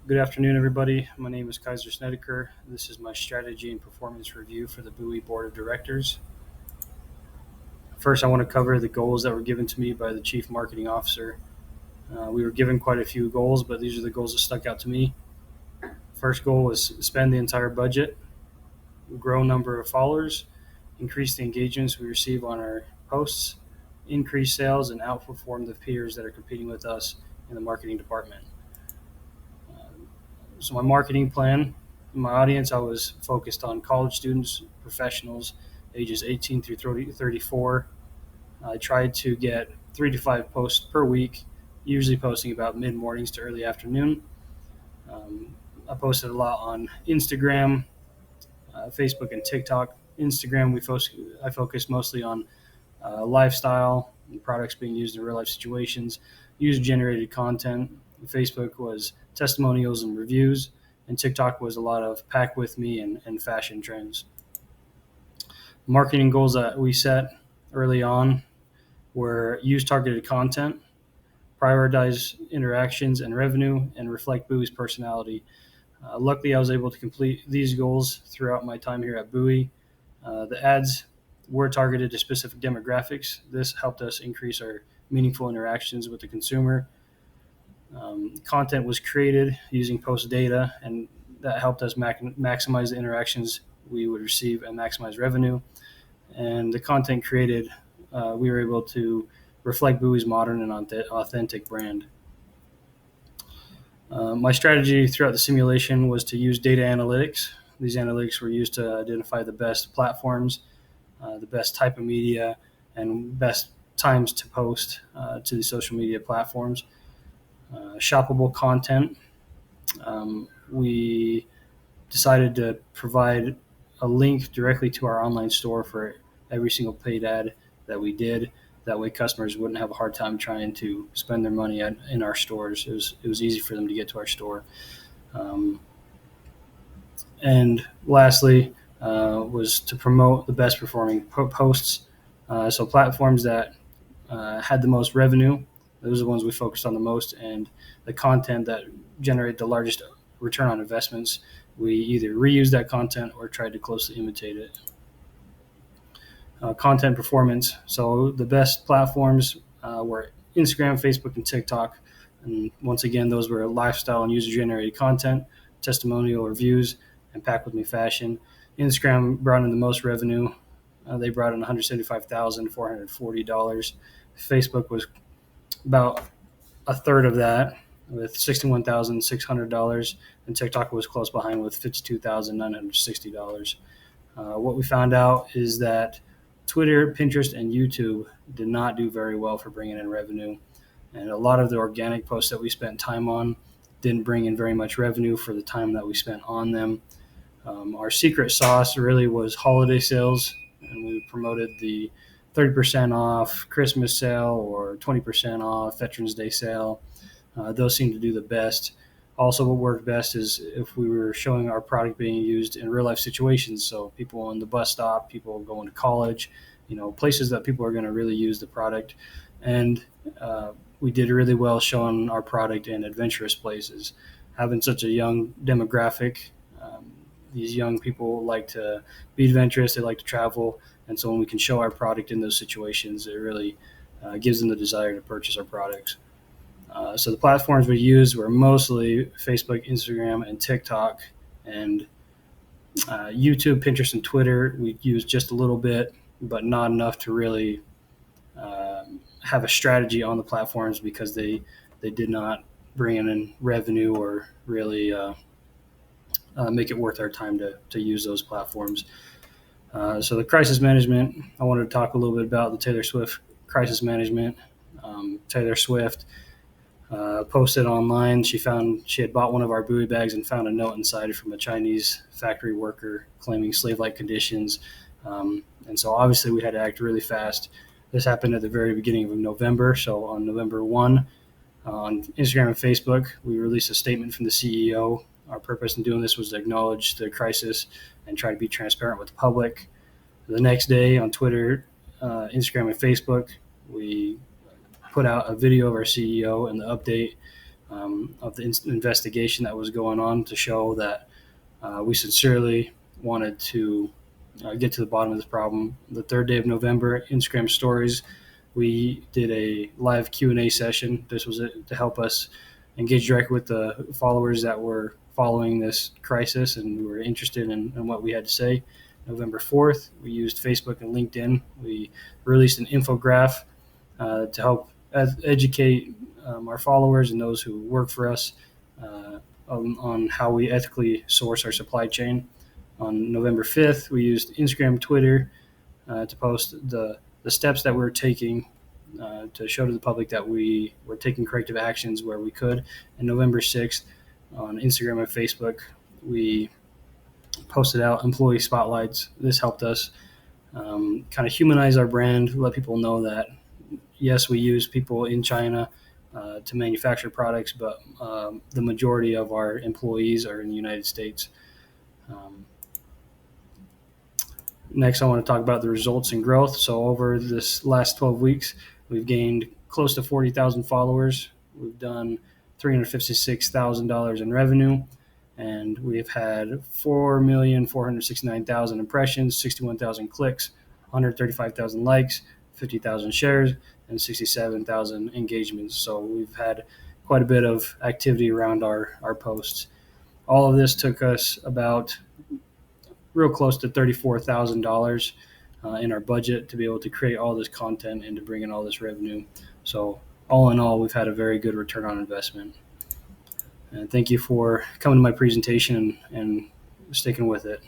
Good afternoon, everybody. My name is Kaiser Snedeker. This is my strategy and performance review for the Buhi Board of Directors. First, I want to cover the goals that were given to me by the Chief Marketing Officer. We were given quite a few goals, but these are the goals that stuck out to me. First goal was spend the entire budget, grow number of followers, increase the engagements we receive on our posts, increase sales, and outperform the peers that are competing with us in the marketing department. So my marketing plan, my audience, I was focused on college students, professionals, ages 18 through 34. I tried to get 3 to 5 posts per week, usually posting about mid mornings to early afternoon. I posted a lot on Instagram, Facebook, and TikTok. Instagram, I focused mostly on lifestyle and products being used in real life situations, user generated content. Facebook was testimonials and reviews, and TikTok was a lot of pack with me and fashion trends. Marketing goals that we set early on were use targeted content, prioritize interactions and revenue, and reflect Bui's personality. Luckily, I was able to complete these goals throughout my time here at Buhi. The ads were targeted to specific demographics. This helped us increase our meaningful interactions with the consumer. Content was created using post data, and that helped us maximize the interactions we would receive and maximize revenue. And the content created, we were able to reflect Bui's modern and authentic brand. My strategy throughout the simulation was to use data analytics. These analytics were used to identify the best platforms, the best type of media, and best times to post to the social media platforms. Shoppable content. We decided to provide a link directly to our online store for every single paid ad that we did. That way, customers wouldn't have a hard time trying to spend their money in our stores. It was easy for them to get to our store. And lastly, was to promote the best performing posts. So platforms that had the most revenue, those are the ones we focused on the most, and the content that generated the largest return on investments, we either reused that content or tried to closely imitate it. Content performance. So the best platforms were Instagram, Facebook, and TikTok. And once again, those were lifestyle and user-generated content, testimonial reviews, and pack with me fashion. Instagram brought in the most revenue. They brought in $175,440. Facebook was about a third of that with $61,600, and TikTok was close behind with $52,960. What we found out is that Twitter, Pinterest, and YouTube did not do very well for bringing in revenue, and a lot of the organic posts that we spent time on didn't bring in very much revenue for the time that we spent on them. Our secret sauce really was holiday sales, and we promoted the 30% off Christmas sale or 20% off Veterans Day sale. Those seem to do the best. Also, what worked best is if we were showing our product being used in real life situations. So people on the bus stop, people going to college, places that people are going to really use the product. And we did really well showing our product in adventurous places. Having such a young demographic, these young people like to be adventurous, they like to travel. And so when we can show our product in those situations, it really gives them the desire to purchase our products. So the platforms we used were mostly Facebook, Instagram, and TikTok, and YouTube, Pinterest, and Twitter. We used just a little bit, but not enough to really have a strategy on the platforms because they did not bring in revenue or really make it worth our time to use those platforms. So the crisis management, I wanted to talk a little bit about the Taylor Swift crisis management. Taylor Swift posted online. She had bought one of our Buhi bags and found a note inside from a Chinese factory worker claiming slave-like conditions. And so obviously we had to act really fast. This happened at the very beginning of November. So on November 1, on Instagram and Facebook, we released a statement from the CEO. Our purpose in doing this was to acknowledge the crisis and try to be transparent with the public. The next day on Twitter, Instagram, and Facebook, we put out a video of our CEO and the update of the investigation that was going on to show that we sincerely wanted to get to the bottom of this problem. The third day of November, Instagram stories, we did a live Q&A session. This was to help us engage directly with the followers that were following this crisis and who were interested in what we had to say. November 4th, we used Facebook and LinkedIn. We released an infographic to help educate our followers and those who work for us on how we ethically source our supply chain. On November 5th, we used Instagram, Twitter to post the steps that we were taking to show to the public that we were taking corrective actions where we could. And November 6th, on Instagram and Facebook, we posted out employee spotlights. This helped us kind of humanize our brand, let people know that, yes, we use people in China to manufacture products, but the majority of our employees are in the United States. Next, I want to talk about the results and growth. So over this last 12 weeks, we've gained close to 40,000 followers. We've done $356,000 in revenue, and we've had 4,469,000 impressions, 61,000 clicks, 135,000 likes, 50,000 shares, and 67,000 engagements. So we've had quite a bit of activity around our posts. All of this took us about real close to $34,000 in our budget to be able to create all this content and to bring in all this revenue. So all in all, we've had a very good return on investment. And thank you for coming to my presentation and sticking with it.